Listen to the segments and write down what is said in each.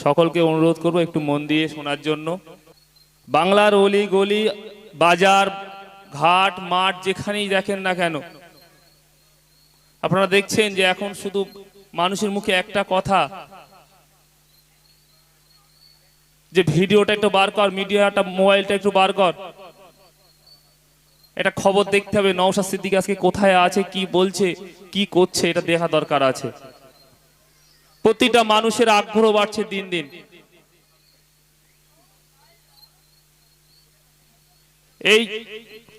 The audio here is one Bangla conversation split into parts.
সকলকে অনুরোধ করব একটু মন দিয়ে শোনার জন্য। বাংলার অলি গলি বাজার ঘাট মাঠ যেখানেই দেখেন না কেন আপনারা দেখছেন যে এখন শুধু মানুষের মুখে একটা কথা যে ভিডিওটা একটু বার কর, মিডিয়াটা মোবাইলটা একটু বার কর, এটা খবর দেখতে হবে, নওশাদ সিদ্দিকী আজকে কোথায় আছে, কি বলছে, কি করছে, এটা দেখা দরকার আছে। প্রতিটা মানুষের আগ্রহ বাড়ছে দিন দিন। এই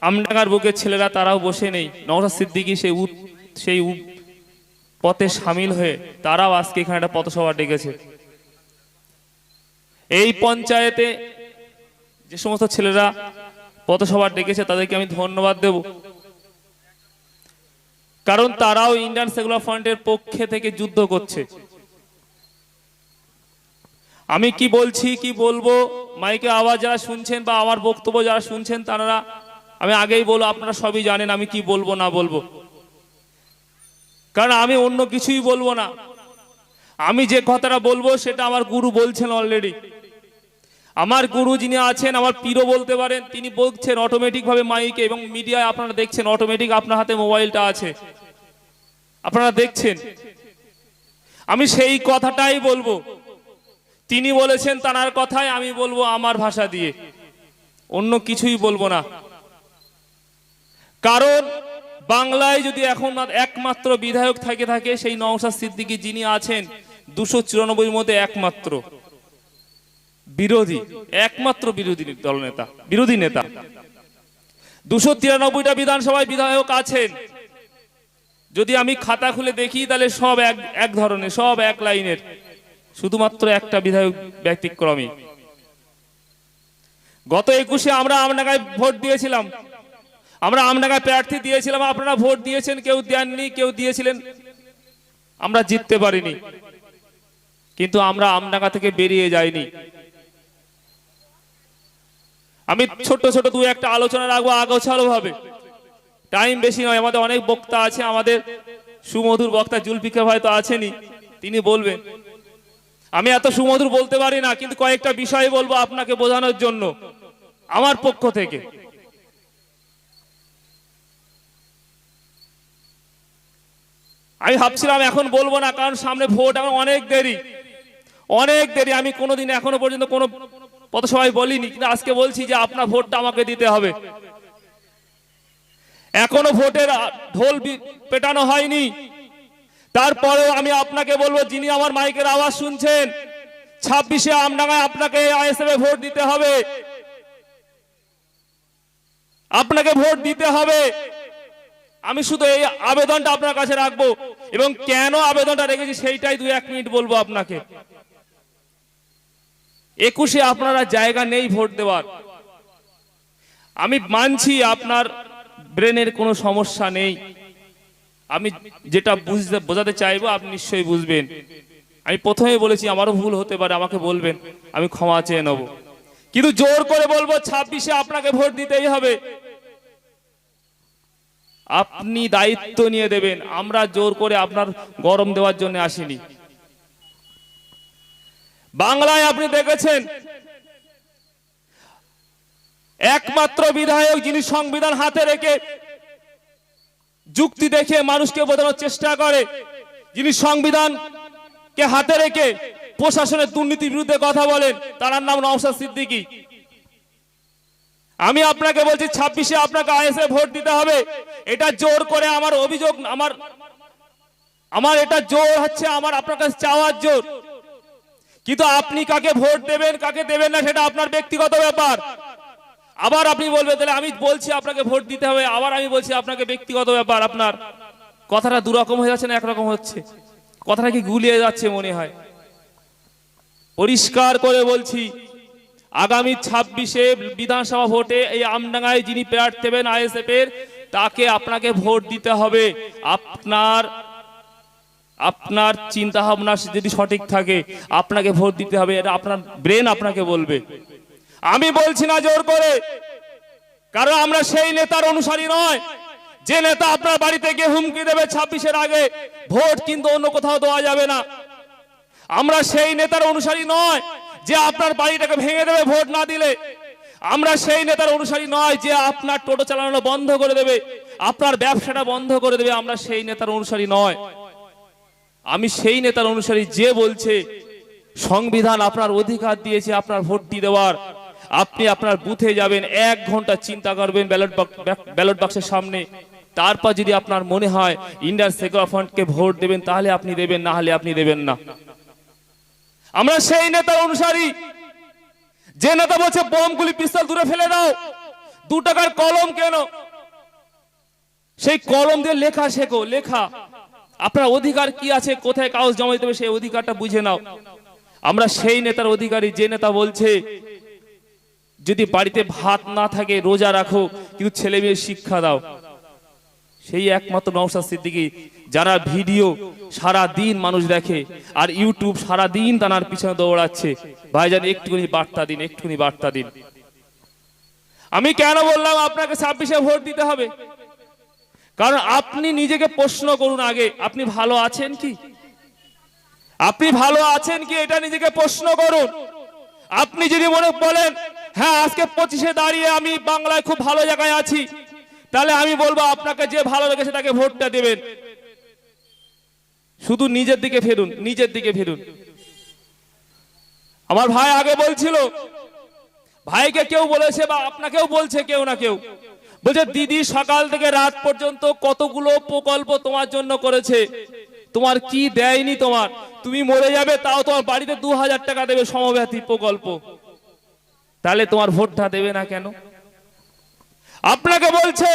আমডাঙ্গার বুকের ছেলেরা তারাও বসে নেই, নওশাদ সিদ্দিকী সেই পথে সামিল হয়ে তারাও আজকে এখানে একটা পথসভা ডেকেছে। এই পঞ্চায়েতে যে সমস্ত ছেলেরা পথসভা ডেকেছে তাদেরকে আমি ধন্যবাদ দেব, কারণ তারাও ইন্ডিয়ান সেকুলার ফ্রন্টের পক্ষে থেকে যুদ্ধ করছে। আমি কি বলছি কি বলবো মাইকে আওয়াজ যারা শুনছেন বা আমার বক্তব্য যারা শুনছেন তারা, আমি আগেই বলবো আপনারা সবই জানেন আমি কি বলবো না বলবো, কারণ আমি অন্য কিছুই বলবো না। আমি যে কথাটা বলবো সেটা আমার গুরু বলছেন অলরেডি। আমার গুরু যিনি আছেন, আমার পীরও বলতে পারেন, তিনি বলছেন অটোমেটিক ভাবে মাইকে এবং মিডিয়ায় আপনারা দেখছেন অটোমেটিক আপনার হাতে মোবাইলটা আছে, আপনারা দেখছেন। আমি সেই কথাটাই বলবো, তিনি বলেছেন তার কথাই আমি বলবো আমার ভাষা দিয়ে, অন্য কিছুই বলবো না। কারণ বাংলায় যদি এখন একমাত্র বিধায়ক থাকে সেই নওশাদ সিদ্দিকী যিনি আছেন 294 মধ্যে একমাত্র বিরোধী দলনেতা, বিরোধী নেতা। 293টা বিধানসভায় বিধায়ক আছেন। যদি আমি খাতা খুলে দেখি তাহলে সব এক ধরনের, সব এক লাইনের, শুধুমাত্র একটা বিধায়ক ব্যতিক্রমী। গত 21-এ আমরা আমডাঙ্গায় ভোট দিয়েছিলাম, আমরা আমডাঙ্গায় প্রার্থী দিয়েছিলাম, আপনারা ভোট দিয়েছেন, কেউ দেননি, কেউ দিয়েছিলেন, আমরা জিততে পারিনি। কিন্তু আমরা আমডাঙ্গা থেকে বেরিয়ে যাইনি। আমি ছোট ছোট দু একটা আলোচনা রাখবো আগোছালো ভাবে, টাইম বেশি নয়, আমাদের অনেক বক্তা আছে, আমাদের সুমধুর বক্তা জুলফিকার ভাই তো আছেনই, তিনি বলবেন। আমি এত সুমধুর বলতে পারি না, কিন্তু কয়েকটা বিষয় বলবো আপনাকে বোঝানোর জন্য আমার পক্ষ থেকে। আমি ভাবছিলাম এখন বলবো না, কারণ সামনে ভোট, এখন অনেক দেরি। আমি কোনোদিন এখনো পর্যন্ত কোনো পথসভায় বলিনি, কিন্তু আজকে বলছি যে আপনার ভোটটা আমাকে দিতে হবে। এখনো ভোটের ঢোল পেটানো হয়নি, তারপরেও আমি আপনাকে বলবো, যিনি আমার মাইকের আওয়াজ শুনছেন, 26-এ আমডাঙ্গায় আপনাকে আইএসএফ এ ভোট দিতে হবে, আপনাকে ভোট দিতে হবে। আমি শুধু এই আবেদনটা আপনার কাছে রাখবো, এবং কেন আবেদনটা রেখেছি সেইটাই 2-1 মিনিট বলবো আপনাকে। 21-এ আপনারা জায়গা নেই ভোট দেওয়ার। আমি মানছি আপনার ব্রেনের কোনো সমস্যা নেই, আমি যেটা বোঝাতে চাইবো আপনি নিশ্চয়ই বুঝবেন। আমি প্রথমেই বলেছি আমারও ভুল হতে পারে, আমাকে বলবেন, আমি ক্ষমা চেয়ে নেব, কিন্তু জোর করে বলবো 26-এ আপনাকে ভোট দিতেই হবে। আপনি দায়িত্ব নিয়ে দেবেন, আমরা জোর করে আপনার গরম দেওয়ার জন্য আসিনি। বাংলায় আপনি দেখেছেন একমাত্র বিধায়ক যিনি সংবিধান হাতে রেখে যুক্তি দেখে মানুষকে বোঝানোর চেষ্টা করে, যিনি সংবিধানকে হাতে রেখে প্রশাসনের দুর্নীতির বিরুদ্ধে কথা বলেন, তার নাম নওশাদ সিদ্দিকী। আমি আপনাকে বলছি 26-এ আপনাকে আইএসএ ভোট দিতে হবে। এটা জোর করে আমার অভিযোগ, আমার এটা জোর হচ্ছে, আমার আপনার কাছে চাওয়ার জোর। কিন্তু আপনি কাকে ভোট দেবেন কাকে দেবেন না সেটা আপনার ব্যক্তিগত ব্যাপার। আবার আপনি বলবেন তাহলে আমি বলছি আপনাকে ভোট দিতে হবে, আবার আমি বলছি আপনাকে ব্যক্তিগত ব্যাপার। আপনার কথাটা দুরকম হয়ে যাচ্ছে না একরকম হচ্ছে? কথাটা কি গুলিয়ে যাচ্ছে মনে হয়? পরিষ্কার করে বলছি, আগামী 26-এ বিধানসভা ভোটে এই আমডাঙ্গায় যিনি প্রার্থী দেবেন আইএসএফ এর, তাকে আপনাকে ভোট দিতে হবে। আপনার চিন্তা ভাবনা যদি সঠিক থাকে আপনাকে ভোট দিতে হবে, এটা আপনার ব্রেন আপনাকে বলবে। আমি বলছি না জোর করে, কারণ আমরা সেই নেতার অনুসারী নয় যে নেতা আপনার বাড়িতে গিয়ে হুমকি দেবে 26-এর আগে ভোট কিন্তু অন্য কোথাও দেওয়া যাবে না। আমরা সেই নেতার অনুসারী নয় যে আপনার বাড়িটাকে ভেঙে দেবে ভোট না দিলে। আমরা সেই নেতার অনুসারী নয় যে আপনার টোটো চালানো বন্ধ করে দেবে, আপনার ব্যবসাটা বন্ধ করে দেবে। আমরা সেই নেতার অনুসারী নয়। আমি সেই নেতার অনুসারী যে বলছে সংবিধান আপনার অধিকার দিয়েছে আপনার ভোটটি দেওয়ার। আপনি আপনার বুথে যাবেন, 1 ঘন্টা চিন্তা করবেন ব্যালট বাক্সের সামনে, তারপর যদি আপনার মনে হয় ইন্ডিয়ান সেকুলার ফ্রন্টকে ভোট দেবেন তাহলে আপনি দেবেন, না হলে আপনি দেবেন না। আমরা সেই নেতার অনুসারী যে নেতা বলছে বোমগুলি পিস্তল দূরে ফেলে দাও, 2 টাকার কলম কেন, সেই কলম দিয়ে লেখা শেখো, লেখা। আপনার অধিকার কি আছে, কোথায় কাগজ জমা দিতে হবে সেই অধিকারটা বুঝে নাও। আমরা সেই নেতার অধিকারী যে নেতা বলছে যদি বাড়িতে ভাত না থাকে রোজা রাখো, কিন্তু ছেলে মেয়ে শিক্ষা দাও। সেই একমাত্র নওশাদ সিদ্দিকী, যারা ভিডিও সারা দিন মানুষ দেখে আর ইউটিউব সারা দিন তার পিছনে দৌড়াচ্ছে। ভাইজান একটুখানি বার্তা দিন, একটুখানি বার্তা দিন। আমি কেন বললাম আপনাকে 26-এ ভোট দিতে হবে? কারণ আপনি নিজেকে প্রশ্ন করুন আগে, আপনি ভালো আছেন কি? আপনি ভালো আছেন কি এটা নিজেকে প্রশ্ন করুন। আপনি যদি মনে বলেন হ্যাঁ আজকে 25-এ দাঁড়িয়ে আমি বাংলায় খুব ভালো জায়গায় আছি, তাহলে আমি বলবো আপনাকে যে ভালো লেগেছে তাকে ভোটটা দেবেন। শুধু নিজের দিকে ফিরুন, নিজের দিকে ফিরুন। আমার ভাই আগে বলছিল, ভাইকে কেউ বলেছে বা আপনাকেও বলছে কেউ না কেউ, বলছে দিদি সকাল থেকে রাত পর্যন্ত কতগুলো প্রকল্প তোমার জন্য করেছে, তোমার কি দেয়নি? তোমার তুমি মরে যাবে তাও তোমার বাড়িতে 2000 টাকা দেবে সমব্যাথী প্রকল্প, তাহলে তোমার ভোটটা দেবে না কেন? আপনাকে বলছে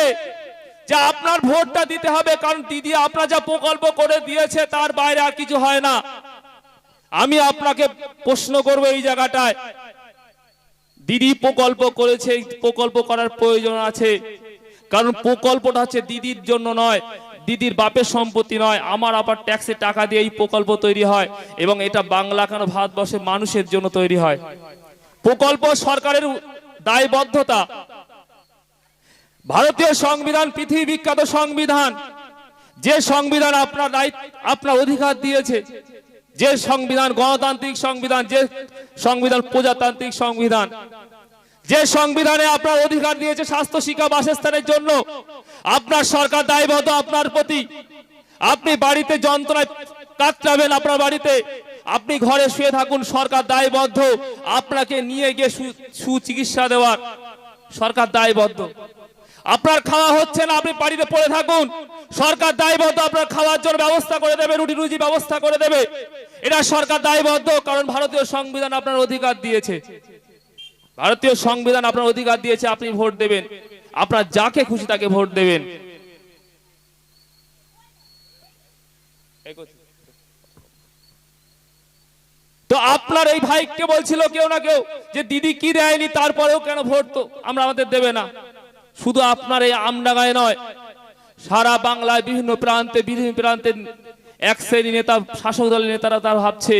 যে আপনার ভোটটা দিতে হবে, কারণ দিদি আপনার যা প্রকল্প করে দিয়েছে তার বাইরে আর কিছু হয় না। আমি আপনাকে প্রশ্ন করব এই জায়গাটায়, দিদি প্রকল্প করেছে, প্রকল্প করার প্রয়োজন আছে, কারণ প্রকল্পটা হচ্ছে দিদির জন্য নয়, দিদির বাপের সম্পত্তি নয়, আমার আবার ট্যাক্সের টাকা দিয়ে এই প্রকল্প তৈরি হয় এবং এটা বাংলা কেন ভারতবর্ষের মানুষের জন্য তৈরি হয়। প্রকল্প সরকারের দায়বদ্ধতা। ভারতীয় সংবিধান পৃথিবী বিখ্যাত সংবিধান, যে সংবিধান আপনার অধিকার দিয়েছে, যে সংবিধান গণতান্ত্রিক সংবিধান, যে সংবিধান প্রজাতান্ত্রিক সংবিধান, যে সংবিধানে আপনার অধিকার দিয়েছে স্বাস্থ্য শিক্ষা বাসস্থানের জন্য, আপনার সরকার দায়বদ্ধ আপনার প্রতি। আপনি বাড়িতে যন্ত্রণায় কাতরাবেন, আপনার বাড়িতে আপনি ঘরে শুয়ে থাকুন, সরকার দায়বদ্ধ আপনাকে নিয়ে গিয়ে সুচিকিৎসা দেওয়ার, সরকার দায়বদ্ধ। আপনার খাওয়া হচ্ছে না, আপনি বাড়িতে পড়ে থাকুন, সরকার দায়বদ্ধ আপনার খাওয়ার জন্য ব্যবস্থা করে দেবে, রুটি রুজি ব্যবস্থা করে দেবে, এটা সরকার দায়বদ্ধ। কারণ ভারতীয় সংবিধান আপনার অধিকার দিয়েছে, ভারতীয় সংবিধান আপনার অধিকার দিয়েছে, আপনি ভোট দেবেন, আপনার যাকে খুশি তাকে ভোট দেবেন। তো আপনার এই ভাইকে বলছিল কেউ না কেউ যে দিদি কি দেয়নি তারপরেও কেন ভোট তো আমরা আমাদের দেবে না। শুধু আপনার এই আমডাঙ্গায় নয়, সারা বাংলায় বিভিন্ন প্রান্তে এক শ্রেণী নেতা, শাসক দলের নেতারা তারা ভাবছে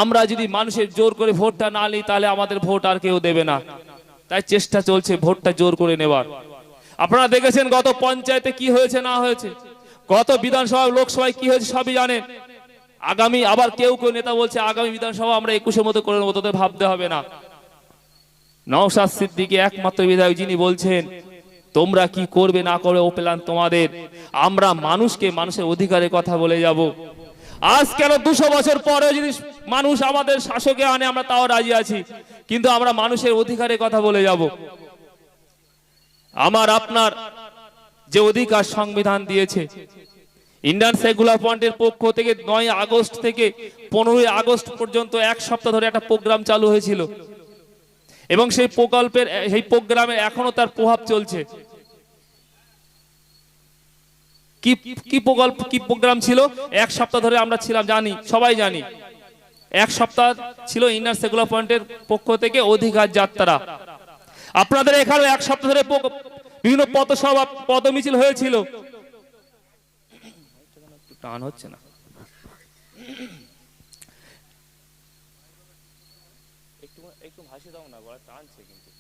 আমরা যদি মানুষের জোর করে ভোটটা না নিই তাহলে আমাদের ভোট আর কেউ দেবে না, তাই চেষ্টা চলছে ভোটটা জোর করে নেবার। আপনারা দেখেছেন গত পঞ্চায়েতে কি হয়েছে না হয়েছে, গত বিধানসভা লোকসভায় কি হয়েছে সবই জানেন। আগামী আবার কেউ কেউ নেতা বলছে আগামী বিধানসভা আমরা 21-এর মতো করে নেবো, তোদের ভাবতে হবে না। নওশাদ সিদ্দিকী একমাত্র বিধায়ক যিনি বলছেন তোমরা কি করবে না করবে ও প্ল্যান তোমাদের, আমরা মানুষকে মানুষের অধিকারের কথা বলে যাব। আজ কেন 200 বছর পরে যদি মানুষ আমাদের শাসকে আনে আমরা তাও রাজি আছি, কিন্তু আমরা মানুষের অধিকারের কথা বলে যাব। আমার আপনার যে অধিকার সংবিধান দিয়েছে, ইন্ডিয়ান সেকুলার ফ্রন্টের পক্ষ থেকে 9 আগস্ট থেকে 15 আগস্ট পর্যন্ত 1 সপ্তাহ ধরে একটা প্রোগ্রাম চালু হয়েছিল এবং সেই প্রকল্পের এই প্রোগ্রামে এখনো তার প্রভাব চলছে। কি প্রকল্প কি প্রোগ্রাম ছিল? 1 সপ্তাহ ধরে আমরা ছিলাম, জানি সবাই জানি। 1 সপ্তাহ ছিল ইন্ডিয়ান সেকুলার ফ্রন্টের পক্ষ থেকে অধিকার যাত্রা। আপনাদের এখানে 1 সপ্তাহ ধরে বিভিন্ন পথসভা পদমিছিল হয়েছিল। টান হচ্ছে না, একটু ভাসিয়ে দাও না, গলা টানছে কিন্তু।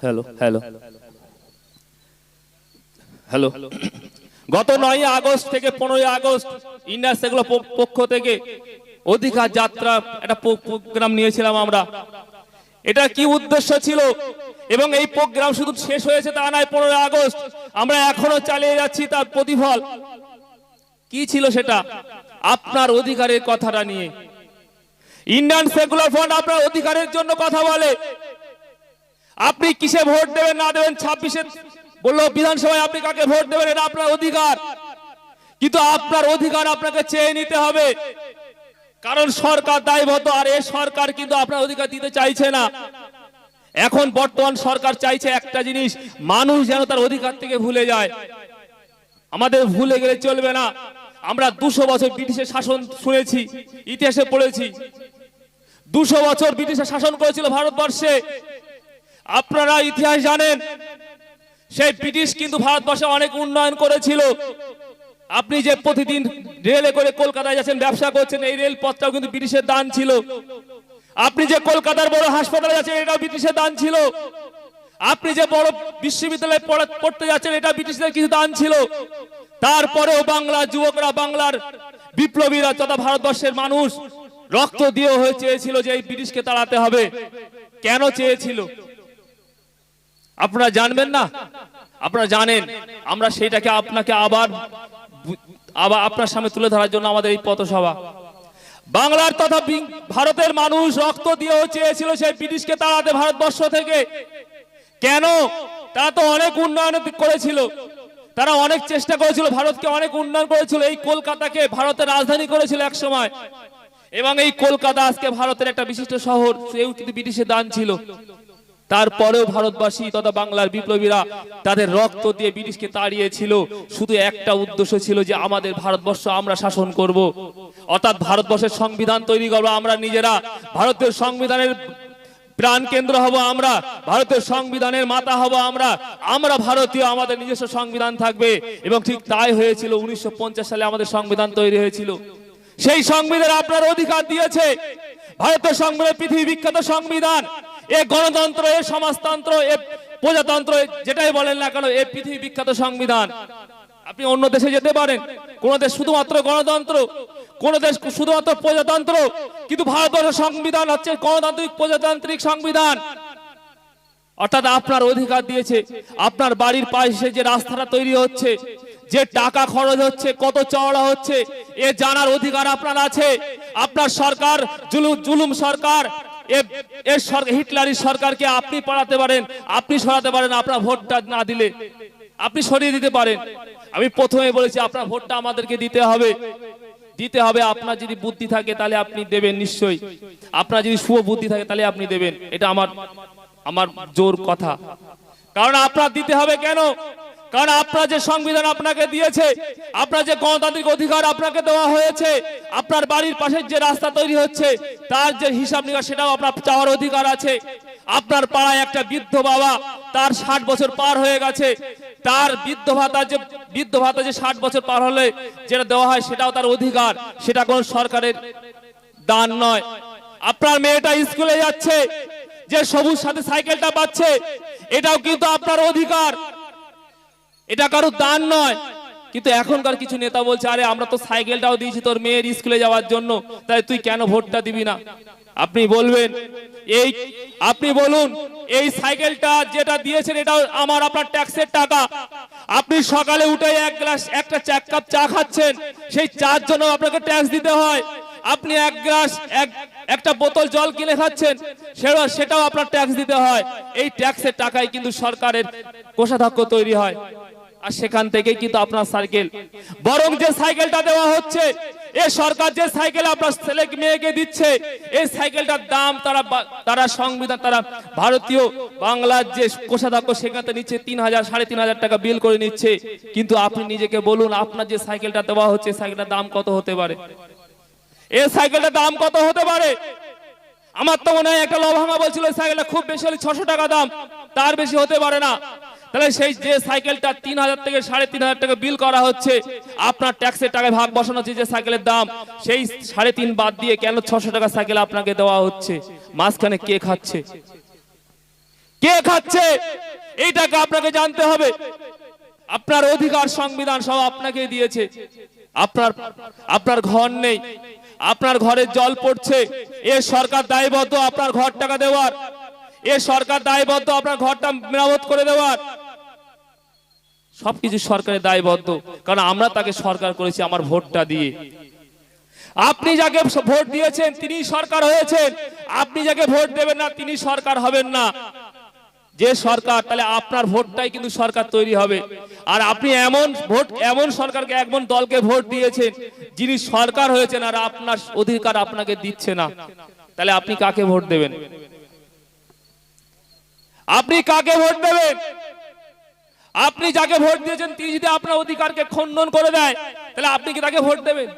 হ্যালো হ্যালো হ্যালো গত 9 আগস্ট থেকে 15 আগস্ট ইন্ডিয়া সেগুলো পক্ষ থেকে অধিকার যাত্রা একটা প্রোগ্রাম নিয়েছিলাম আমরা। এটা কি উদ্দেশ্য ছিল এবং এই প্রোগ্রাম শুধু শেষ হয়েছে তা নয়, 15 আগস্ট আমরা এখনো চালিয়ে যাচ্ছি। তার প্রতিফল কি ছিল সেটা আপনার অধিকারের কথাটা নিয়ে। ইন্ডিয়ান সেকুলার ফ্রন্ট আপনার অধিকারের জন্য কথা বলে। আপনি কিসে ভোট দেবেন না দেবেন 26-এ বললো বিধানসভায় আপনি কাকে ভোট দেবেন এটা আপনার অধিকার, কিন্তু আপনার অধিকার আপনাকে চেয়ে নিতে হবে, কারণ সরকার দায়বদ্ধ। আর এই সরকার কিন্তু আপনার অধিকার দিতে চাইছে না। এখন বর্তমান সরকার চাইছে একটা জিনিস, মানুষ যেন তার অধিকার থেকে ভুলে যায়। আমাদের ভুলে গেলে চলবে না। আমরা 200 বছর ব্রিটিশের শাসন শুনেছি, ইতিহাসে পড়েছি। 200 বছর ব্রিটিশের শাসন করেছিল ভারতবর্ষে। আপনারা ইতিহাস জানেন, সেই ব্রিটিশ কিন্তু ভারতবর্ষে অনেক উন্নয়ন করেছিল। আপনি যে প্রতিদিন রেলে করে কলকাতায় যাচ্ছেন, ব্যবসা করছেন, এই রেল পথটাও কিন্তু ব্রিটিশের দান ছিল। আপনি যে কলকাতার বড় হাসপাতালে যাচ্ছেন, এটাও ব্রিটিশের দান ছিল। আপনি যে বড় বিশ্ববিদ্যালয়ে পড়তে যাচ্ছেন, এটা ব্রিটিশদের কিছু দান ছিল। তারপরেও বাংলার যুবকরা, বাংলার বিপ্লবীরা তথা ভারতবর্ষের মানুষ রক্ত দিয়ে হয়ে চেয়েছিল যে এই ব্রিটিশকে তাড়াতে হবে। কেন চেয়েছিল আপনারা জানবেন না? আপনারা জানেন। আমরা সেইটাকে আপনাকে আবার আপনার সামনে তুলে ধরার জন্য আমাদের এই পথসভা। বাংলার তথা ভারতের মানুষ রক্ত দিয়েও চেয়েছিল সেই ব্রিটিশকে তাড়াতে ভারতবর্ষ থেকে। কেন? তারা তো অনেক উন্নয়ন করেছিল, তারা অনেক চেষ্টা করেছিল, ভারতকে অনেক উন্নয়ন করেছিল। এই কলকাতাকে ভারতের রাজধানী করেছিল এক সময়, এবং এই কলকাতা আজকে ভারতের একটা বিশিষ্ট শহর, সেও কিন্তু ব্রিটিশের দান ছিল। তারপরেও ভারতবাসী তথা বাংলার বিপ্লবীরা তাদের রক্ত দিয়ে ব্রিটিশকে তাড়িয়েছিল। শুধু একটা উদ্দেশ্য ছিল যে আমাদের ভারতবর্ষ আমরা শাসন করব, অর্থাৎ ভারতবর্ষের সংবিধান তৈরি করবো আমরা নিজেরা। ভারতের সংবিধানের প্রাণ কেন্দ্র হব আমরা, ভারতের সংবিধানের মাতা হব আমরা। আমরা ভারতীয়, আমাদের নিজস্ব সংবিধান থাকবে। এবং ঠিক তাই হয়েছিল। 1950 সালে আমাদের সংবিধান তৈরি হয়েছিল। সেই সংবিধান আপনার অধিকার দিয়েছে। ভারতের সংবিধান পৃথিবী বিখ্যাত সংবিধান। এ গণতন্ত্র, এ সমাজতন্ত্র, এ প্রজাতন্ত্র, যেটাই বলেন না কেন, এ পৃথিবী বিখ্যাত সংবিধান। আপনি অন্য দেশে যেতে পারেন, কোন দেশ শুধুমাত্র গণতন্ত্র, কোন দেশ শুধুমাত্র প্রজাতন্ত্র, কিন্তু ভারতবর্ষের সংবিধান হচ্ছে গণতান্ত্রিক প্রজাতান্ত্রিক সংবিধান। অর্থাৎ আপনার অধিকার দিয়েছে। আপনার বাড়ির পাশে যে রাস্তাটা তৈরি হচ্ছে, যে টাকা খরচ হচ্ছে, কত চওড়া হচ্ছে, এ জানার অধিকার আপনার আছে। আপনার সরকার জুলুম সরকার, হিটলারি সরকারকে আপনি পালাতে পারেন, আপনি সরাতে পারেন। আপনার ভোটটা না দিলে আপনি সরিয়ে দিতে পারেন। আমি প্রথমে বলেছি আপনার ভোটটা আমাদেরকে দিতে হবে, দিতে হবে। আপনার যদি বুদ্ধি থাকে তাহলে আপনি দেবেন নিশ্চয়ই। আপনার যদি শুভ বুদ্ধি থাকে তাহলে আপনি দেবেন, এটা আমার জোর কথা। কারণ আপনার দিতে হবে কেন? কারণ আপনার যে সংবিধান আপনাকে দিয়েছে, আপনার যে গণতান্ত্রিক অধিকার আপনাকে দেওয়া হয়েছে, আপনার বাড়ির পাশে যে রাস্তা তৈরি হচ্ছে তার যে হিসাব নিকাশ সেটাও আপনার চাওয়ার অধিকার আছে। আপনার পাড়ায় একটা বৃদ্ধ বাবা, তার 60 বছর পার হয়ে গেছে, তার বৃদ্ধ ভাতা যে 60 বছর পার হলে যেটা দেওয়া হয় সেটাও তার অধিকার, সেটা কোন সরকারের দান নয়। আপনার মেয়েটা স্কুলে যাচ্ছে, যে সবুজ সাথী সাইকেলটা পাচ্ছে, এটাও কিন্তু আপনার অধিকার, এটা কারো দান নয়। কিন্তু এখনকার কিছু নেতা বলছে, আরে আমরা তো সাইকেলটাও দিয়েছি তোর মেয়ের স্কুলে যাওয়ার জন্য, তাই তুই কেন ভোটটা দিবি না? আপনি বলবেন, আপনি বলুন, এই সাইকেলটা যেটা দিয়েছেন এটাও আপনার ট্যাক্সের টাকা। আপনি সকালে উঠে একটা কাপ চা খাচ্ছেন, সেই চার জন্য আপনাকে ট্যাক্স দিতে হয়। আপনি একটা বোতল জল কিনে খাচ্ছেন, সেটাও আপনার ট্যাক্স দিতে হয়। এই ট্যাক্সের টাকায় কিন্তু সরকারের কোষাধ্যক্ষ তৈরি হয়, আর সেখান থেকেই কিন্তু আপনার সাইকেল। বরং যে সাইকেলটা দেওয়া হচ্ছে, এই সরকার যে সাইকেল আপনার ছেলে মেয়েকে দিচ্ছে, এই সাইকেলটার দাম তারা সংবিধান, তারা ভারতীয় বাংলার যে কোষাধ্যক্ষ সেখান থেকে নিচ্ছে 3,000 3,500 টাকা বিল করে নিচ্ছে। কিন্তু আপনি নিজেকে বলুন, আপনার যে সাইকেলটা দেওয়া হচ্ছে সাইকেলটার দাম কত হতে পারে? এই সাইকেলটার দাম কত হতে পারে? আমার তো মনে হয় একটা লভাঙা বলছিল সাইকেলটা খুব বেশি হলে 600 টাকা দাম, তার বেশি হতে পারে না। তাহলে সেই যে সাইকেলটা 3,000 থেকে 3,500 টাকা বিল করা হচ্ছে, আপনার ট্যাক্সের টাকায় ভাগ বসানো হচ্ছে যে সাইকেলের দাম, সেই 3.5 বাদ দিয়ে কেন 600 টাকা সাইকেল আপনাকে দেওয়া হচ্ছে? মাঝখানে কে খাচ্ছে? কে খাচ্ছে এইটাকে আপনাকে জানতে হবে। আপনার অধিকার সংবিধান সব আপনাকে দিয়েছে। আপনার আপনার ঘর নেই, আপনার ঘরে জল পড়ছে, এ সরকার দায়বদ্ধ আপনার ঘর টাকা দেওয়ার, এ সরকার দায়বদ্ধ আপনার ঘরটা মেরামত করে দেওয়ার। সবকিছু সরকারের দায়বদ্ধ, কারণ আমরা তাকে সরকার করেছি আমার ভোটটা দিয়ে। আপনি যাকে ভোট দিয়েছেন তিনি সরকার হয়েছেন, আপনি যাকে ভোট দেবেন না তিনি সরকার হবেন না। যে সরকার, তাহলে আপনার ভোটটাই কিন্তু সরকার তৈরি হবে। আর আপনি এমন সরকারকে, এমন দলকে ভোট দিয়েছেন যিনি সরকার হয়েছেন আর আপনার অধিকার আপনাকে দিচ্ছে না, তাহলে আপনি কাকে ভোট দেবেন? আপনি কাকে ভোট দেবেন? আপনি যাকে ভোট দিয়েছেন তিনি যদি আপনার অধিকারকে খণ্ডন করে দেয়, তাহলে আপনি কি তাকে ভোট দেবেন?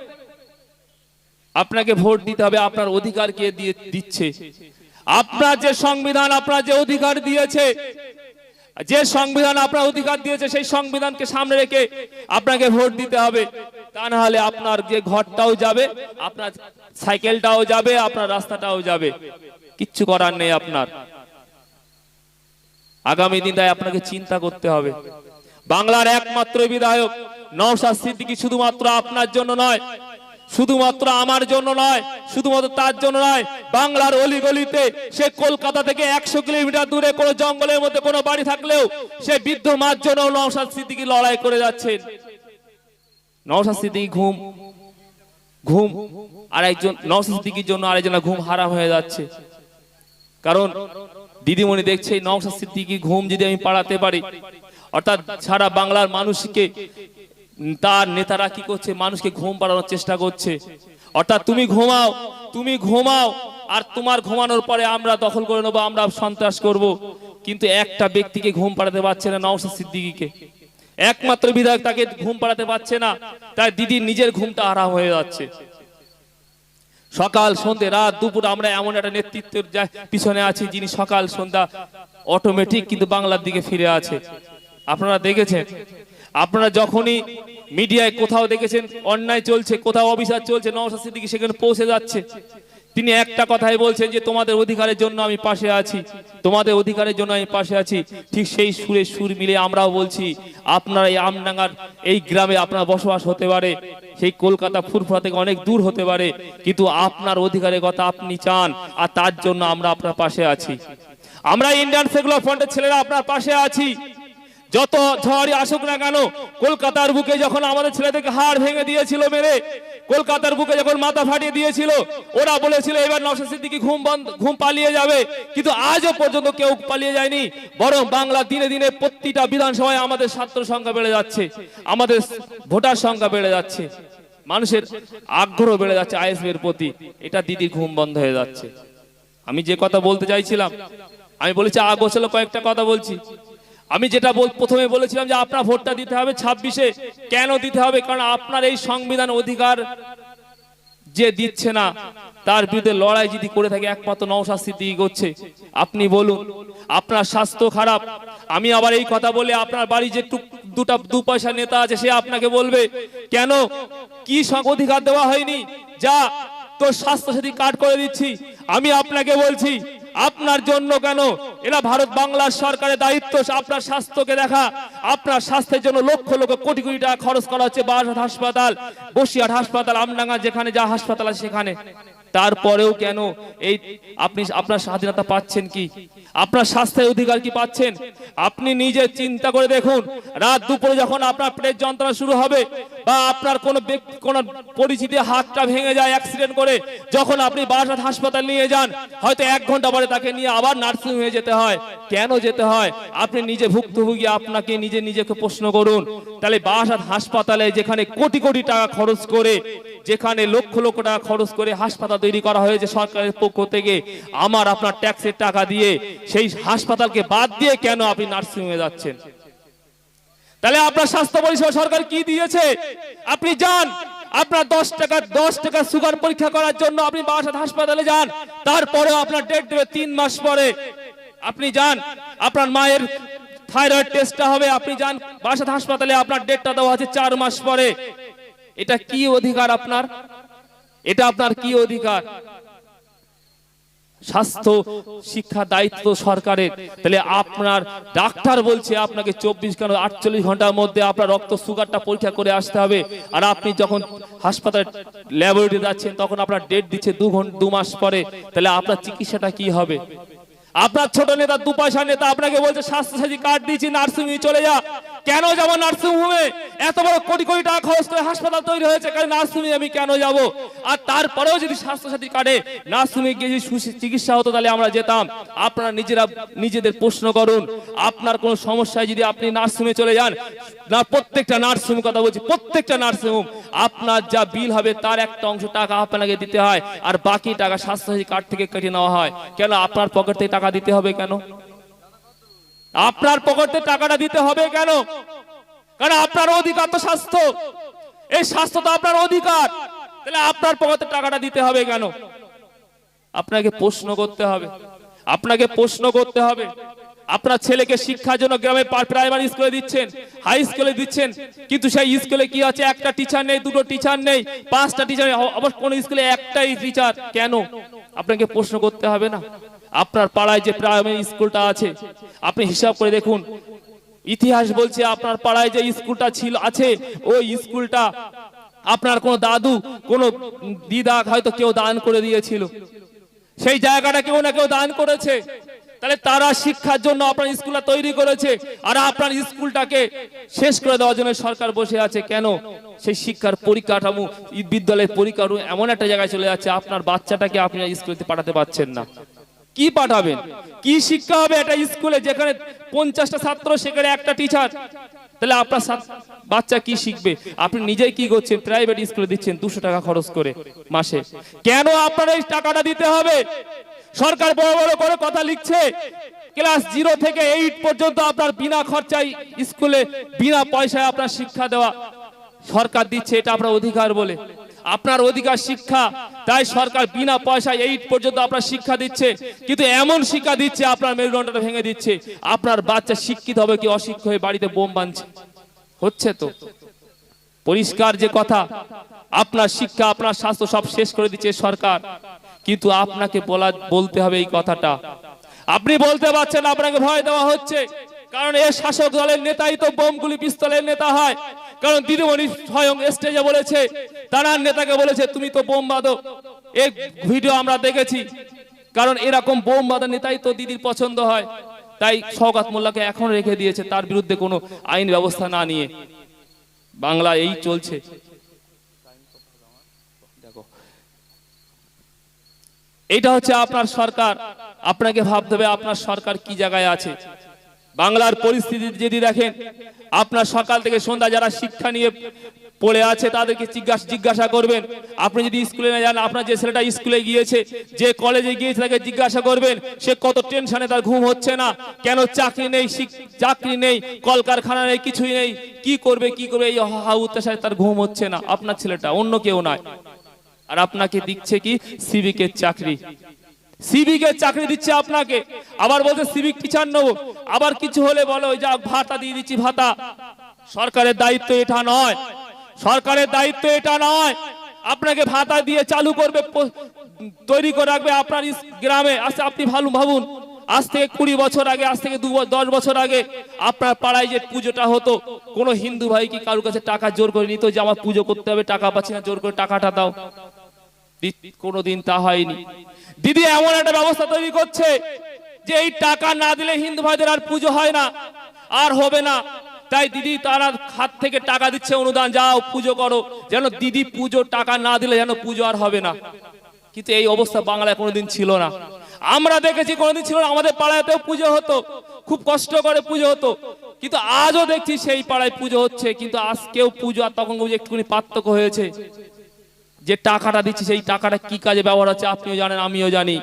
আপনাকে ভোট দিতে হবে আপনার অধিকার কে দিয়ে দিচ্ছে। আপনার যে সংবিধান আপনার যে অধিকার দিয়েছে, যে সংবিধান আপনার অধিকার দিয়েছে, সেই সংবিধানকে সামনে রেখে আপনাকে ভোট দিতে হবে। তা না হলে আপনার যে ঘরটাও যাবে, আপনার সাইকেলটাও যাবে, আপনার রাস্তাটাও যাবে, কিচ্ছু করার নেই আপনার। আগামী দিনটায় আপনাকে চিন্তা করতে হবে। বাংলার একমাত্র বিধায়ক নওশাদ সিদ্দিকী শুধুমাত্র আপনার জন্য নয়, শুধুমাত্র আমার জন্য নয়, শুধুমাত্র তার জন্য নয়, বাংলার অলিগলিতে, সে কলকাতা থেকে 100 কিলোমিটার দূরে কোনো জঙ্গলের মধ্যে কোনো বাড়ি থাকলেও সে বৃদ্ধ মার জন্য নওশাদ সিদ্দিকী লড়াই করে যাচ্ছেন। নওশাদ সিদ্দিকী ঘুম আরেকজন, নওশাদ সিদ্দিকীর জন্য আরেকজনের ঘুম হারাম হয়ে যাচ্ছে। কারণ দিদিমণি দেখছে এই নওশাদ সিদ্দিকীর ঘুম যদি আমি পাড়াতে পারি, অর্থাৎ সারা বাংলার মানুষকে, তার নেতারা কি করছে, মানুষকে ঘুম পাড়ানোর চেষ্টা করছে। অর্থাৎ তুমি ঘুমাও আর তোমার ঘুমানোর পরে আমরা দখল করে নেবো, আমরা সন্ত্রাস করব। কিন্তু একটা ব্যক্তিকে ঘুম পাড়াতে পারছে না, নওশাদ সিদ্দিকীকে, একমাত্র বিধায়ক, তাকে ঘুম পাড়াতে পারছে না। তাই দিদির নিজের ঘুমটা হারাম হয়ে যাচ্ছে। সকাল সন্ধ্যে রাত দুপুর আমরা এমন একটা নেতৃত্বের পিছনে আছি যিনি সকাল সন্ধ্যা অটোমেটিক কিন্তু বাংলার দিকে ফিরে আছে। আপনারা দেখেছেন, আপনারা যখনই মিডিয়ায় কোথাও দেখেছেন অন্যায় চলছে, কোথাও অবিচার চলছে, নওশাদ সিদ্দিকী সেখানে পৌঁছে যাচ্ছে। তিনি একটা কথাই বলছেন যে তোমাদের অধিকারের জন্য আমি পাশে আছি, তোমাদের অধিকারের জন্য আমি পাশে আছি। ঠিক সেই সুরে সুর মিলে আমরাও বলছি, আপনারা এই আমডাঙ্গার এই গ্রামে আপনার বসবাস হতে পারে, সেই কলকাতা ফুরফুরা থেকে অনেক দূর হতে পারে, কিন্তু আপনার অধিকারের কথা আপনি চান, আর তার জন্য আমরা আপনার পাশে আছি। আমরা ইন্ডিয়ান সেকুলার ফ্রন্টের ছেলেরা আপনার পাশে আছি। যত ঝড়ই আসুক না কেন, কলকাতার বুকে যখন আমাদের ছেলেদেরকে হাড় ভেঙে দিয়েছিল মেরে, কলকাতার বুকে যখন মাথা ফাটিয়ে দিয়েছিল, ওরা বলেছিল এবার নওশাদ সিদ্দিকী ঘুম পালিয়ে যাবে, কিন্তু আজও পর্যন্ত কেউ পালিয়ে যায়নি। বরং বাংলা দিনে দিনে প্রতিটা বিধানসভায় আমাদের ছাত্র সংখ্যা বেড়ে যাচ্ছে, আমাদের ভোটার সংখ্যা বেড়ে যাচ্ছে, মানুষের আগ্রহ বেড়ে যাচ্ছে আইএসএফ এর প্রতি। এটা দিদির ঘুম বন্ধ হয়ে যাচ্ছে। আমি যে কথা বলতে চাইছিলাম, আমি বলেছি আগোছালো কয়েকটা কথা বলছি। আমি যেটা প্রথমে বলেছিলাম যে আপনার ভোটটা দিতে হবে 26-এ। কেন দিতে হবে? কারণ আপনার এই সংবিধান অধিকার যে দিচ্ছে না, তার বিরুদ্ধে লড়াই যদি করে থাকে একমাত্র নওশাদ সিদ্দিকী করছে। আপনি বলুন, আপনার স্বাস্থ্য খারাপ, আমি আবার এই কথা বলে আপনার বাড়ি যে দু পয়সা নেতা আছে সে আপনাকে বলবে কেন কি অধিকার দেওয়া হয়নি, যা তোর স্বাস্থ্য সাথী কার্ড করে দিচ্ছি। আমি আপনাকে বলছি আপনার জন্য কেন, এরা ভারত বাংলার সরকারের দায়িত্ব আপনার স্বাস্থ্যকে দেখা। আপনার স্বাস্থ্যের জন্য লক্ষ লক্ষ কোটি কোটি টাকা খরচ করা হচ্ছে। বারাসাত হাসপাতাল, বসিরহাট হাসপাতাল, আমডাঙ্গা যেখানে যা হাসপাতাল আছে সেখানে। তারপরেও কেন এই আপনি আপনার স্বাধীনতা পাচ্ছেন কি, আপনার স্বাস্থ্যের অধিকার কি পাচ্ছেন? আপনি নিজে চিন্তা করে দেখুন, রাত দুপুরে যখন আপনার পেটের যন্ত্রণা শুরু হবে, বা আপনার কোনো পরিচিত হাতটা ভেঙে যায় অ্যাক্সিডেন্ট করে, যখন আপনি বারাসাত হাসপাতাল নিয়ে যান, হয়তো 1 ঘন্টা পরে তাকে নিয়ে আবার নার্সিং হোমে যেতে হয়। কেন যেতে হয়? আপনি নিজে ভুক্তভোগী, আপনাকে নিজেকে প্রশ্ন করুন। তাহলে বারাসাত হাসপাতালে যেখানে কোটি কোটি টাকা খরচ করে, যেখানে লক্ষ লক্ষ টাকা খরচ করে হাসপাতাল তৈরি করা হয়েছে সরকারের পক্ষ থেকে, আমার আপনার ট্যাক্সের টাকা দিয়ে, সেই হাসপাতালকে বাদ দিয়ে কেন আপনি নার্সিং হোমে যাচ্ছেন? তাহলে আপনার স্বাস্থ্য পরিষেবা সরকার কি দিয়েছে? আপনি যান, আপনার 10 টাকা সুগার পরীক্ষা করার জন্য আপনি বারাসাত হাসপাতালে যান, তারপরেও আপনার ডেট দেবে 3 মাস পরে। আপনি যান, আপনার মায়ের থাইরয়েড টেস্টটা হবে, আপনি যান বারাসাত হাসপাতালে, আপনার ডেটটা দেওয়া আছে 4 মাস পরে। এটা কি অধিকার আপনার? এটা আপনার কি অধিকার? স্বাস্থ্য শিক্ষা দায়িত্ব সরকারের, তাহলে আপনার ডাক্তার বলছে আপনাকে 48 ঘন্টার মধ্যে আপনার রক্ত সুগারটা পরীক্ষা করে আসতে হবে, আর আপনি যখন হাসপাতালে ল্যাবরেটরি যাচ্ছেন তখন আপনার ডেট দিচ্ছে 2 মাস পরে, তাহলে আপনার চিকিৎসাটা কি হবে? আপনার ছোট নেতা, 2 পয়সা নেতা আপনাকে বলছে স্বাস্থ্যসাথী কার্ড দিয়েছি, নার্সিং হোমে চলে যা। কেন যাব নার্সিং হোমে? এত বড় কোটি কোটি টাকা খরচ করে হাসপাতাল তৈরি হয়েছে, কারণ নার্সিং হোমে আমি কেন যাব? আর তারপরেও যদি স্বাস্থ্যসাথী কার্ডে নার্সিং হোমে গিয়ে চিকিৎসা হতো তাহলে আমরা যেতাম। আপনারা নিজেদের প্রশ্ন করুন, আপনার কোনো সমস্যায় যদি আপনি নার্সিং হোমে চলে যান, না প্রত্যেকটা নার্সিং হোম কথা বলছি, প্রত্যেকটা নার্সিং হোম আপনার যা বিল হবে তার একটা অংশ টাকা আপনাকে দিতে হয়, আর বাকি টাকা স্বাস্থ্যসাথী কার্ড থেকে কেটে নেওয়া হয়। কেন আপনার পকেট থেকে টাকা দিতে হবে কেন? আপনার পকেটে টাকাটা দিতে হবে কেন? কারণ আপনার অধিকার তো স্বাস্থ্য, এই স্বাস্থ্য তো আপনার অধিকার, তাহলে আপনার পকেটে টাকাটা দিতে হবে কেন? আপনাকে প্রশ্ন করতে হবে, আপনাকে প্রশ্ন করতে হবে। আপনার ছেলেকে শিক্ষার জন্য গ্রামে প্রাইমারি স্কুলে দিচ্ছেন, হাই স্কুলে দিচ্ছেন, কিন্তু সেই স্কুলে কি আছে? একটা টিচার নেই, 2টো টিচার নেই, 5টা টিচার, আবার কোন স্কুলে একটাই টিচার। কেন? আপনাকে প্রশ্ন করতে হবে না? আপনার পাড়ায় যে প্রাইমারি স্কুলটা আছে আপনি হিসাব করে দেখুন, ইতিহাস বলছে আপনার পাড়ায় যে স্কুলটা আছে ওই স্কুলটা আপনার কোন দাদু, কোন দিদা হয়তো কেউ দান করে দিয়েছিল, সেই জায়গাটা কেউ না কেউ দান করেছে। তাহলে তারা শিক্ষার জন্য আপনার স্কুলটা তৈরি করেছে, আর আপনার স্কুলটাকে শেষ করে দেওয়ার জন্য সরকার বসে আছে। কেন? সেই শিক্ষার পরিকাঠামো, বিদ্যালয়ের পরিকাঠামো এমন একটা জায়গায় চলে যাচ্ছে, আপনার বাচ্চাটাকে আপনি স্কুলে পাঠাতে পারছেন না। কি পাঠাবেন? কি শিক্ষা হবে একটা স্কুলে যেখানে 50টা ছাত্র, সেখানে একটা টিচার? তাহলে আপনার বাচ্চা কি শিখবে? আপনি নিজেই কি করছেন? প্রাইভেট স্কুলে দিচ্ছেন 200 টাকা খরচ করে মাসে। কেন আপনার এই টাকাটা দিতে হবে? সরকার বড় বড় করে কথা লিখছে, ক্লাস 0 থেকে 8 পর্যন্ত আপনার বিনা খরচায় স্কুলে বিনা পয়সায় আপনার শিক্ষা দেওয়া সরকার দিচ্ছে, এটা আপনার অধিকার বলে। আপনার অধিকার শিক্ষা, তাই সরকার বিনা পয়সায় 8 পর্যন্ত আপনার শিক্ষা দিচ্ছে, কিন্তু এমন শিক্ষা দিচ্ছে আপনার মেরুদণ্ডটা ভেঙে দিচ্ছে। আপনার বাচ্চা শিক্ষিত হবে কি অশিক্ষিত হয়ে বাড়িতে বোম বানছে? হচ্ছে তো পরিষ্কার যে কথা, আপনার শিক্ষা, আপনার স্বাস্থ্য সব শেষ করে দিচ্ছে সরকার, কিন্তু আপনাকে বলতে হবে এই কথাটা। আপনি বলতে পারছেন, আপনাকে ভয় দেওয়া হচ্ছে, কারণ এই শাসক দলের নেতাই তো বোমগুলি পিস্তলের নেতা হয়। কারণ দিদিমণি স্বয়ং স্টেজে বলেছে, তার নেতাকে বলেছে তুমি তো বোম বাঁধো। এই ভিডিও আমরা দেখেছি, কারণ এরকম বোম বাঁধা নেতাই তো দিদির পছন্দ হয়। তাই শওকত মোল্লাকে এখন রেখে দিয়েছে, তার বিরুদ্ধে কোনো আইন ব্যবস্থা না নিয়ে। বাংলা এই চলছে। এইটা হচ্ছে আপনার সরকার। আপনাকে ভাবতে হবে আপনার সরকার কি জায়গায় আছে। বাংলার পরিস্থিতি যদি দেখেন, আপনার সকাল থেকে সন্ধ্যা যারা শিক্ষা নিয়ে পড়ে আছে তাদেরকে জিজ্ঞাসা করবেন। আপনি যদি স্কুলে না যান, আপনার যে ছেলেটা স্কুলে গিয়েছে, যে কলেজে গিয়েছে, তাকে জিজ্ঞাসা করবেন সে কত টেনশনে, তার ঘুম হচ্ছে না কেন? চাকরি নেই, কলকারখানা নেই, কিছুই নেই, কি করবে এই হাউতাশায় তার ঘুম হচ্ছে না। আপনার ছেলেটা, অন্য কেউ নয়। আর আপনাকে দিচ্ছে কি? সিভিকের চাকরি। সিভিকের চাকরি দিচ্ছে আপনাকে, আবার বলছে সিভিক টিচার নেবো। আবার কিছু হলে বলো ওই যা ভাতা দিয়ে দিচ্ছি, ভাতা। সরকারের দায়িত্ব এটা নয়, সরকারের দায়িত্ব এটা নয়। আপনাকে ভাতা দিয়ে চালু করবে, তৈরি করে রাখবে আপনার গ্রামে। আচ্ছা আপনি ভাবুন, আজ থেকে 20 বছর আগে, আজ থেকে 10 বছর আগে আপনার পাড়ায় যে পুজোটা হতো, কোন হিন্দু ভাই কি কারোর কাছে টাকা জোর করে নিত যে আমার পুজো করতে হবে, টাকা পাচ্ছি না, জোর করে টাকাটা দাও? কোনোদিন তা হয়নি। দিদি এমন একটা ব্যবস্থা তৈরি করছে যে এই টাকা না দিলে হিন্দু ভাইদের আর পুজো হয় না, আর হবে না। তাই দিদি তারা হাত থেকে টাকা দিচ্ছে, অনুদান, যাও পুজো করো। যেন দিদি পুজো টাকা না দিলে যেন পুজো আর হবে না। কিন্তু এই অবস্থা বাংলায় কোনোদিন ছিল না। আমরা দেখেছি কোনোদিন ছিল না। আমাদের পাড়াতেও পুজো হতো, খুব কষ্ট করে পুজো হতো, কিন্তু আজও দেখছি সেই পাড়ায় পুজো হচ্ছে। কিন্তু আজকেও পুজো আর তখন পুজো একটুখানি পার্থক্য হয়েছে। যে টাকাটা দিচ্ছি সেই টাকাটা কি কাজে ব্যবহার হচ্ছে আপনিও জানেন, আমিও জানি।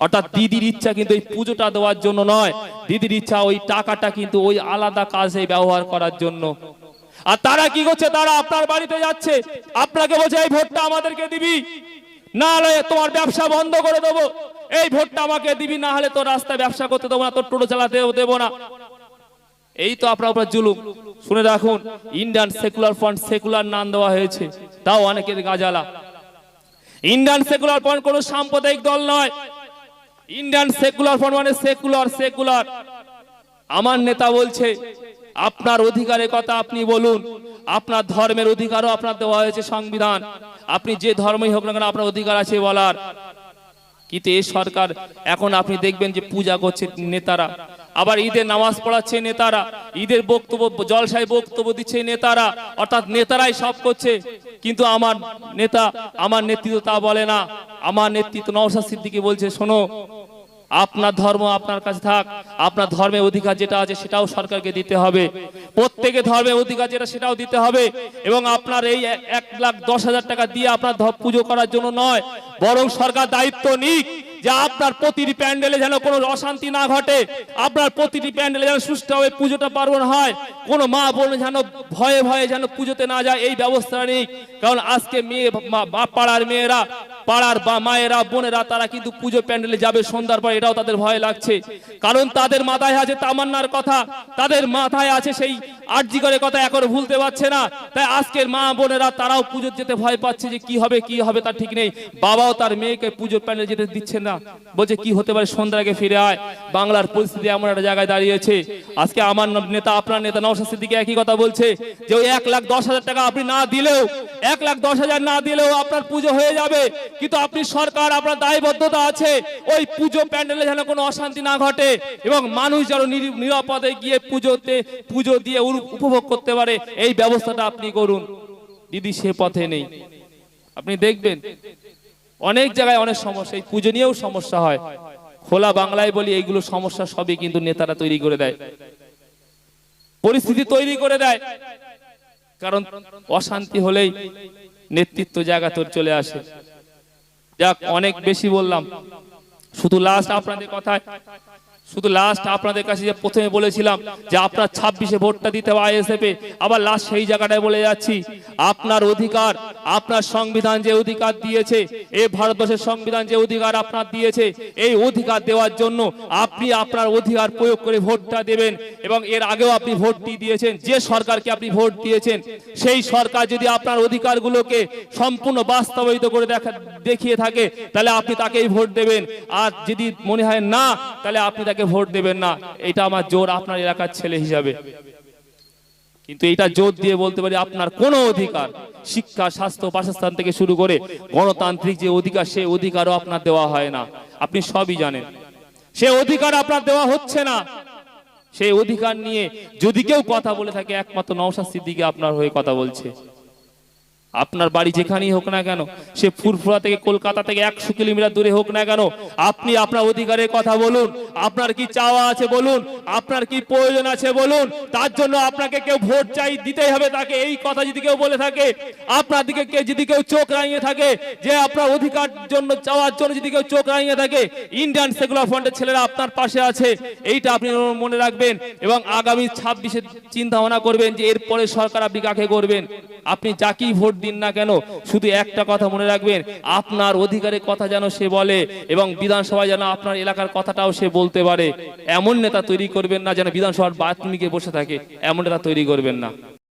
অর্থাৎ দিদির ইচ্ছা কিন্তু এই পুজোটা দেওয়ার জন্য নয়, দিদির ইচ্ছা ওই টাকাটা কিন্তু ওই আলাদা কাজে ব্যবহার করার জন্য। আর তারা কি করছে? তারা আপনার বাড়িতে যাচ্ছে, আপনাকে বলছে এই ভোটটা আমাদেরকে দিবি, না হলে তোমার ব্যবসা বন্ধ করে দেবো। এই ভোটটা আমাকে দিবি, না হলে তোর রাস্তায় ব্যবসা করতে দেবো না, তোর টোটো চালাতে দেবো না। এই তো আপনার উপর জুলুম। শুনে রাখুন, ইন্ডিয়ান সেকুলার ফ্রন্ট, সেকুলার নাম দেওয়া হয়েছে, তাও অনেকের গাজালা। ইন্ডিয়ান সেকুলার ফ্রন্ট কোনো সাম্প্রদায়িক দল নয়। ইন্ডিয়ান সেকুলার ফ্রন্ট মানে সেকুলার। আমার নেতা বলছে আপনার অধিকারের কথা আপনি বলুন, আপনার ধর্মের অধিকারও আপনার দেওয়া হয়েছে সংবিধান, আপনি যে ধর্মই হোক না কেন আপনার অধিকার আছে বলার। কিন্তু এই সরকার এখন আপনি দেখবেন যে পূজা করছে নেতারা, আবার ঈদের নামাজ পড়াচ্ছে নেতারা, ঈদের বক্তব্য জলসায় বক্তব্য দিচ্ছে নেতারা, অর্থাৎ নেতারাই সব করছে। কিন্তু আমার নেতা, আমার নেতৃত্ব তা বলে না। আমার নেতৃত্ব নওশাদ সিদ্দিকী বলছে, শোনো, আপনার ধর্ম আপনার কাছে থাক, আপনার ধর্মের অধিকার যেটা আছে সেটাও সরকারকে দিতে হবে, প্রত্যেকে ধর্মের অধিকার যেটা সেটাও দিতে হবে। এবং আপনার এই 1,10,000 টাকা দিয়ে আপনার পুজো করার জন্য নয়, বরং সরকার দায়িত্ব নিক যে আপনার প্রতিটি প্যান্ডেলে যেন কোনো অশান্তি না ঘটে, আপনার প্রতিটি প্যান্ডেলে যেন সুষ্ঠুভাবে পুজোটা পার্বণ হয়, কোনো মা বোন যেন ভয়ে ভয়ে যেন পুজোতে না যায়, এই ব্যবস্থা নেই। কারণ আজকে পাড়ার মেয়েরা, পাড়ার মায়েরা, বোনেরা তারা কিন্তু পুজো প্যান্ডেলে যাবে সন্ধ্যার পর, এটাও তাদের ভয় লাগছে। কারণ তাদের মাথায় আছে তামান্নার কথা, তাদের মাথায় আছে সেই আরজি করে কথা, এখনো ভুলতে পারছে না। তাই আজকের মা বোনেরা তারাও পুজো যেতে ভয় পাচ্ছে যে কি হবে তার ঠিক নেই। বাবাও তার মেয়েকে পুজো প্যান্ডেলে যেতে দিচ্ছে না, বলছে কি হতে পারে, সন্ধ্যার আগে ফিরে আয়। বাংলার পরিস্থিতি এমন একটা জায়গায় দাঁড়িয়েছে। আজকে আমার নেতা, আপনার নেতা নওশাদ সিদ্দিকী একই কথা বলছে যে ওই 1,10,000 টাকা আপনি না দিলেও, 1,10,000 না দিলেও আপনার পুজো হয়ে যাবে। কিন্তু আপনি সরকার, আপনার দায়বদ্ধতা আছে ওই পুজো প্যান্ডেলে যেন কোনো অশান্তি না ঘটে এবং মানুষ যেন নিরাপদে গিয়ে পুজো দিয়ে উপভোগ করতে পারে, এই ব্যবস্থাটা আপনি করুন। দিদি সে পথে নেই। আপনি দেখবেন অনেক জায়গায় অনেক সমস্যা, এই পুজো নিয়েও সমস্যা হয়। খোলা বাংলায় বলি, এইগুলো সমস্যা সবই কিন্তু নেতারা তৈরি করে দেয়, পরিস্থিতি তৈরি করে দেয়। কারণ অশান্তি হলেই নেতৃত্ব জায়গা তোর চলে আসে। যাক, অনেক বেশি বললাম। শুধু লাস্ট আপনাদের কাছে যে প্রথমে বলেছিলাম যে আপনার 26-এ ভোটটা দিতে হবে আইএসএফ এ, আবার লাস্ট সেই জায়গাটায় বলে যাচ্ছি, আপনার অধিকার, আপনার সংবিধান যে অধিকার দিয়েছে, এই ভারতবর্ষের সংবিধান যে অধিকার আপনার দিয়েছে, এই অধিকার দেওয়ার জন্য আপনি আপনার অধিকার প্রয়োগ করে ভোটটা দেবেন। এবং এর আগেও আপনি ভোটটি দিয়েছেন, যে সরকারকে আপনি ভোট দিয়েছেন সেই সরকার যদি আপনার অধিকারগুলোকে সম্পূর্ণ বাস্তবায়িত করে দেখিয়ে থাকে তাহলে আপনি তাকেই ভোট দেবেন। আর যদি মনে হয় না, তাহলে আপনি তাকে ভোট দেবেন না। এটা আমার জোর আপনার এলাকার ছেলে হিসাবে। কিন্তু এটা জোর দিয়ে বলতে পারি, আপনার কোনো অধিকার, শিক্ষা, স্বাস্থ্য, বাসস্থান থেকে শুরু করে গণতান্ত্রিক যে অধিকার, সেই অধিকারও আপনার দেওয়া হয় না। আপনি সবই জানেন, সেই অধিকার আপনার দেওয়া হচ্ছে না। সেই অধিকার নিয়ে যদি কেউ কথা বলে থাকে, একমাত্র নওশাদ সিদ্দিকী আপনার হয়ে কথা বলছে। আপনার বাড়ি যেখানেই হোক না কেন, সে ফুরফুরা থেকে কলকাতা থেকে 100 কিলোমিটার দূরে হোক না কেন, আপনি আপনার অধিকারের কথা বলুন, আপনার কি চাওয়া আছে বলুন, আপনার কি প্রয়োজন আছে বলুন। তার জন্য আপনাকে কেউ ভোট চাই দিতেই হবে তাকে, এই কথা যদি কেউ বলে থাকে, আপনার দিকে যদি কেউ চোখ রাঙিয়ে থাকে, যে আপনার অধিকার জন্য চাওয়ার জন্য যদি কেউ চোখ রাঙিয়ে থাকে, ইন্ডিয়ান সেকুলার ফ্রন্টের ছেলেরা আপনার পাশে আছে, এইটা আপনি মনে রাখবেন। এবং আগামী 26-এ চিন্তা ভাবনা করবেন যে এরপরে সরকার আপনি কাকে করবেন। আপনি যাকেই ভোট দিন না কেন, শুধু একটা কথা মনে রাখবেন, আপনার অধিকারের কথা যেন সে বলে এবং বিধানসভায় যেন আপনার এলাকার কথাটাও সে বলতে পারে। এমন নেতা তৈরি করবেন না যেন বিধানসভার বাথরুমে গিয়ে বসে থাকে, এমন নেতা তৈরি করবেন না।